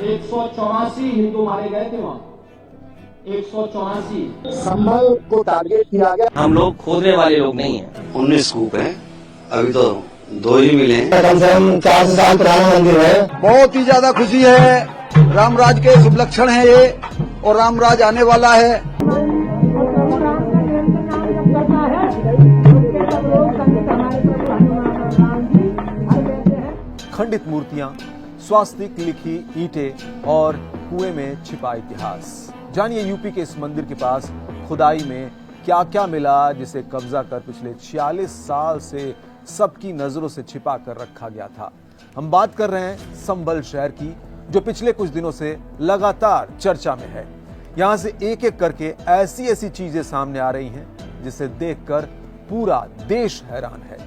184 हिंदू मारे गए थे वहां, 184। संभल को टारगेट किया गया। हम लोग खोदने वाले लोग नहीं हैं। 19 कूप है, अभी तो 2 ही मिले हैं। कम से कम 400 साल पुराना मंदिर है। बहुत ही ज्यादा खुशी है, रामराज के शुभ लक्षण है ये, और रामराज आने वाला है। खंडित मूर्तियां, स्वास्तिक लिखी ईंटें और कुएं में छिपा इतिहास। जानिए यूपी के इस मंदिर के पास खुदाई में क्या क्या मिला, जिसे कब्जा कर पिछले 46 साल से सबकी नजरों से छिपा कर रखा गया था। हम बात कर रहे हैं संभल शहर की, जो पिछले कुछ दिनों से लगातार चर्चा में है। यहां से एक एक करके ऐसी ऐसी चीजें सामने आ रही हैं जिसे देखकर पूरा देश हैरान है।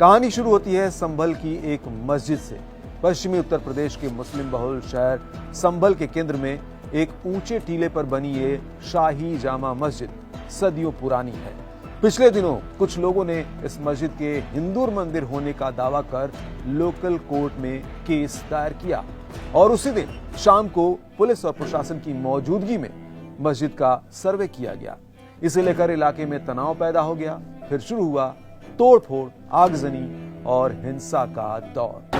कहानी शुरू होती है संभल की एक मस्जिद से। पश्चिमी उत्तर प्रदेश के मुस्लिम बहुल शहर संभल के केंद्र में एक ऊंचे टीले पर बनी ये शाही जामा मस्जिद सदियों पुरानी है। पिछले दिनों कुछ लोगों ने इस मस्जिद के हिंदू मंदिर होने का दावा कर लोकल कोर्ट में केस दायर किया और उसी दिन शाम को पुलिस और प्रशासन की मौजूदगी में मस्जिद का सर्वे किया गया। इसे लेकर इलाके में तनाव पैदा हो गया। फिर शुरू हुआ तोड़फोड़, आगजनी और हिंसा का दौर।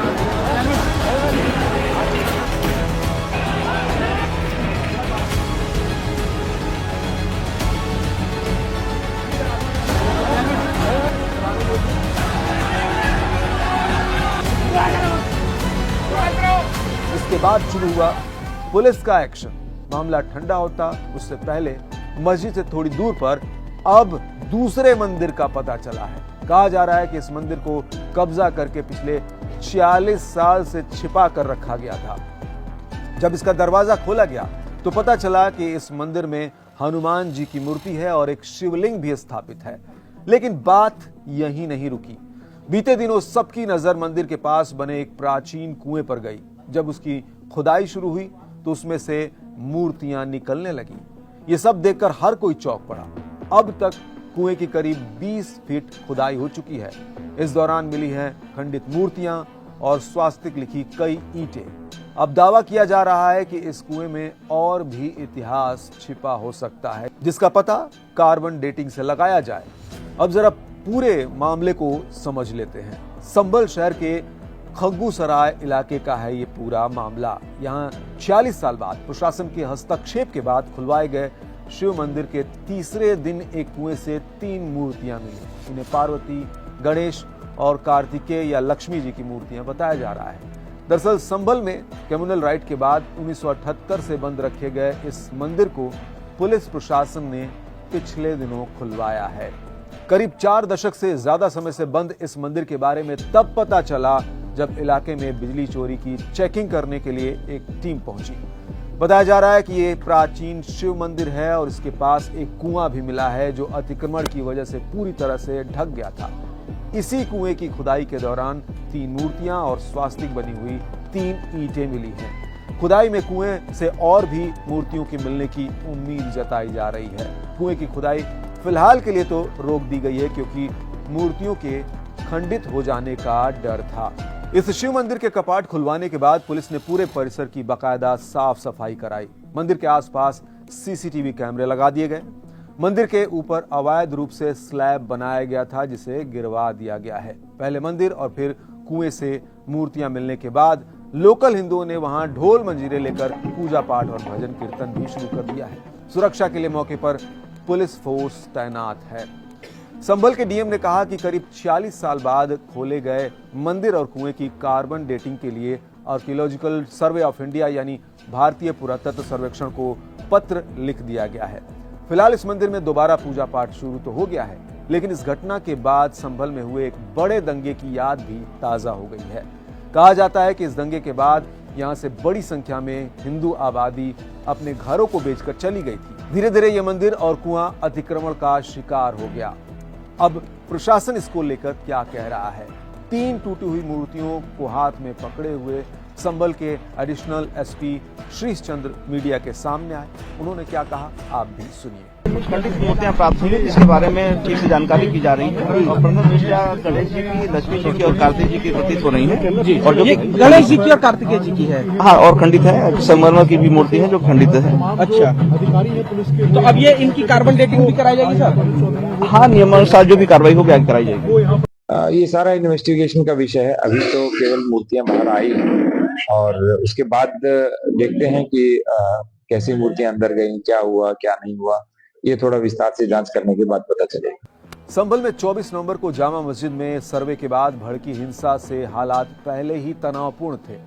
इसके बाद शुरू हुआ पुलिस का एक्शन। मामला ठंडा होता उससे पहले मस्जिद से थोड़ी दूर पर अब दूसरे मंदिर का पता चला है। कहा जा रहा है कि इस मंदिर को कब्जा करके पिछले 46 साल से छिपा कर रखा गया था। जब इसका दरवाजा खोला गया तो पता चला कि इस मंदिर में हनुमान जी की मूर्ति है और एक शिवलिंग भी स्थापित है। लेकिन बात यहीं नहीं रुकी। बीते दिनों सबकी नजर मंदिर के पास बने एक प्राचीन कुएं पर गई। जब उसकी खुदाई शुरू हुई तो उसमें से मूर्तियां निकलने लगी। ये सब देखकर हर कोई चौंक पड़ा। अब तक कुएं की करीब 20 फीट खुदाई हो चुकी है। इस दौरान मिली हैं खंडित मूर्तियां और स्वास्तिक लिखी कई ईंटें। अब दावा किया जा रहा है कि इस कुएं में और भी इतिहास छिपा हो सकता है, जिसका पता कार्बन डेटिंग से लगाया जाए। अब जरा पूरे मामले को समझ लेते हैं। संभल शहर के खग्गूसराय इलाके का है ये पूरा मामला। यहाँ 46 साल बाद प्रशासन के हस्तक्षेप के बाद खुलवाए गए शिव मंदिर के तीसरे दिन एक कुएं से 3 मूर्तियां मिली। इन्हें पार्वती, गणेश और कार्तिकेय या लक्ष्मी जी की मूर्तियां बताया जा रहा है। दरअसल संभल में कम्युनल राइट के बाद 1978 से बंद रखे गए इस मंदिर को पुलिस प्रशासन ने पिछले दिनों खुलवाया है। करीब 4 दशक से ज्यादा समय से बंद इस मंदिर के बारे में तब पता चला जब इलाके में बिजली चोरी की चेकिंग करने के लिए एक टीम पहुंची। बताया जा रहा है कि ये प्राचीन शिव मंदिर है और इसके पास एक कुआं भी मिला है जो अतिक्रमण की वजह से पूरी तरह से ढक गया था। इसी कुएं की खुदाई के दौरान 3 मूर्तियां और स्वास्तिक बनी हुई 3 ईंटें मिली हैं। खुदाई में कुएं से और भी मूर्तियों के मिलने की उम्मीद जताई जा रही है। कुएं की खुदाई फिलहाल के लिए तो रोक दी गई है क्योंकि मूर्तियों के खंडित हो जाने का डर था। इस शिव मंदिर के कपाट खुलवाने के बाद पुलिस ने पूरे परिसर की बाकायदा साफ सफाई कराई। मंदिर के आसपास सीसीटीवी कैमरे लगा दिए गए। मंदिर के ऊपर अवैध रूप से स्लैब बनाया गया था जिसे गिरवा दिया गया है। पहले मंदिर और फिर कुएं से मूर्तियां मिलने के बाद लोकल हिंदुओं ने वहां ढोल मंजीरे लेकर पूजा पाठ और भजन कीर्तन भी शुरू कर दिया है। सुरक्षा के लिए मौके पर पुलिस फोर्स तैनात है। संभल के डीएम ने कहा कि करीब 46 साल बाद खोले गए मंदिर और कुएं की कार्बन डेटिंग के लिए आर्कियोलॉजिकल सर्वे ऑफ इंडिया यानी भारतीय पुरातत्व सर्वेक्षण को पत्र लिख दिया गया है। फिलहाल इस मंदिर में दोबारा पूजा पाठ शुरू तो हो गया है, लेकिन इस घटना के बाद संभल में हुए एक बड़े दंगे की याद भी ताजा हो गई है। कहा जाता है कि इस दंगे के बाद यहाँ से बड़ी संख्या में हिंदू आबादी अपने घरों को बेचकर चली गई थी। धीरे धीरे ये मंदिर और कुआं अतिक्रमण का शिकार हो गया। अब प्रशासन इसको लेकर क्या कह रहा है? 3 टूटी हुई मूर्तियों को हाथ में पकड़े हुए संभल के एडिशनल एसपी श्रीश चंद्र मीडिया के सामने आए। उन्होंने क्या कहा आप भी सुनिए। कुछ खंडित मूर्तियां प्राप्त हुई जिसके बारे में ठीक से जानकारी की जा रही है और प्रथम दृष्टया गणेश जी की, लक्ष्मी जी की और कार्तिक जी की प्रतीत हो रही है जी। और जो गणेश जी की और कार्तिकेय जी की है। हाँ, और खंडित है। संगमरमर की भी मूर्ति है जो खंडित है। अच्छा, तो अब ये इनकी कार्बन डेटिंग भी कराई जाएगी सर? हाँ, नियमानुसार जो भी कार्रवाई होगी आगे कराई जाएगी। ये सारा इन्वेस्टिगेशन का विषय है। अभी तो केवल मूर्तियां बाहर आई हैं और उसके बाद देखते हैं कि कैसी मूर्तियां अंदर गई, क्या हुआ क्या नहीं हुआ, ये थोड़ा विस्तार से जांच करने के बाद पता चलेगा। संभल में 24 नवंबर को जामा मस्जिद में सर्वे के बाद भड़की हिंसा से हालात पहले ही तनावपूर्ण थे।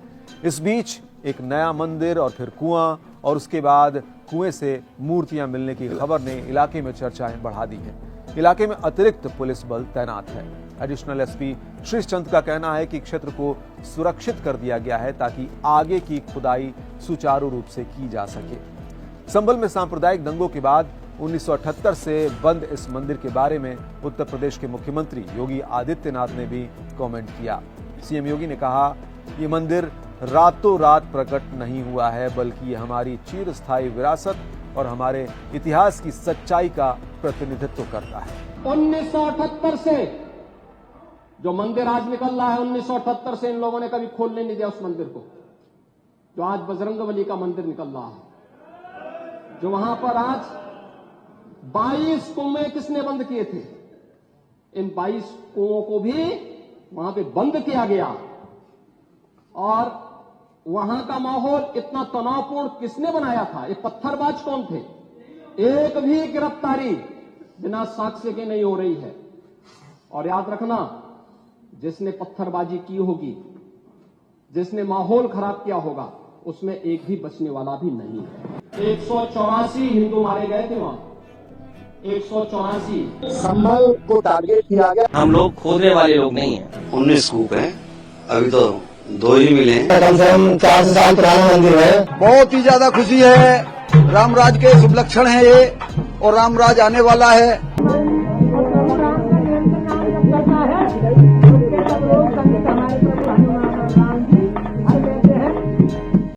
इस बीच एक नया मंदिर और फिर कुआं और उसके बाद कुएं से मूर्तियां मिलने की खबर ने इलाके में चर्चाएं बढ़ा दी है। इलाके में अतिरिक्त पुलिस बल तैनात है। एडिशनल एसपी श्रीश चंद्र का कहना है कि क्षेत्र को सुरक्षित कर दिया गया है ताकि आगे की खुदाई सुचारू रूप से की जा सके। संभल में सांप्रदायिक दंगों के बाद 1978 से बंद इस मंदिर के बारे में उत्तर प्रदेश के मुख्यमंत्री योगी आदित्यनाथ ने भी कमेंट किया। सीएम योगी ने कहा, ये मंदिर रातों रात प्रकट नहीं हुआ है, बल्कि ये हमारी चिरस्थायी विरासत और हमारे इतिहास की सच्चाई का प्रतिनिधित्व करता है। 1978 से जो मंदिर आज निकल रहा है, 1978 से इन लोगों ने कभी खोलने नहीं दिया उस मंदिर को, जो आज बजरंगबली का मंदिर निकल रहा है। जो वहां पर आज 22 कुएं किसने बंद किए थे, इन 22 कुओं को भी वहां पे बंद किया गया। और वहां का माहौल इतना तनावपूर्ण किसने बनाया था? ये पत्थरबाज कौन थे? एक भी गिरफ्तारी बिना साक्ष्य के नहीं हो रही है। और याद रखना, जिसने पत्थरबाजी की होगी, जिसने माहौल खराब किया होगा, उसमें एक भी बचने वाला भी नहीं है। 184 हिंदू मारे गए थे वहां, 184। संभल को टारगेट किया गया। हम लोग खोदने वाले लोग नहीं हैं। 19 कूप हैं, अभी तो 2 ही मिले हैं। कम से कम 400 साल पुराना मंदिर है। बहुत ही ज्यादा खुशी है। रामराज के शुभ लक्षण है ये, और रामराज आने वाला है।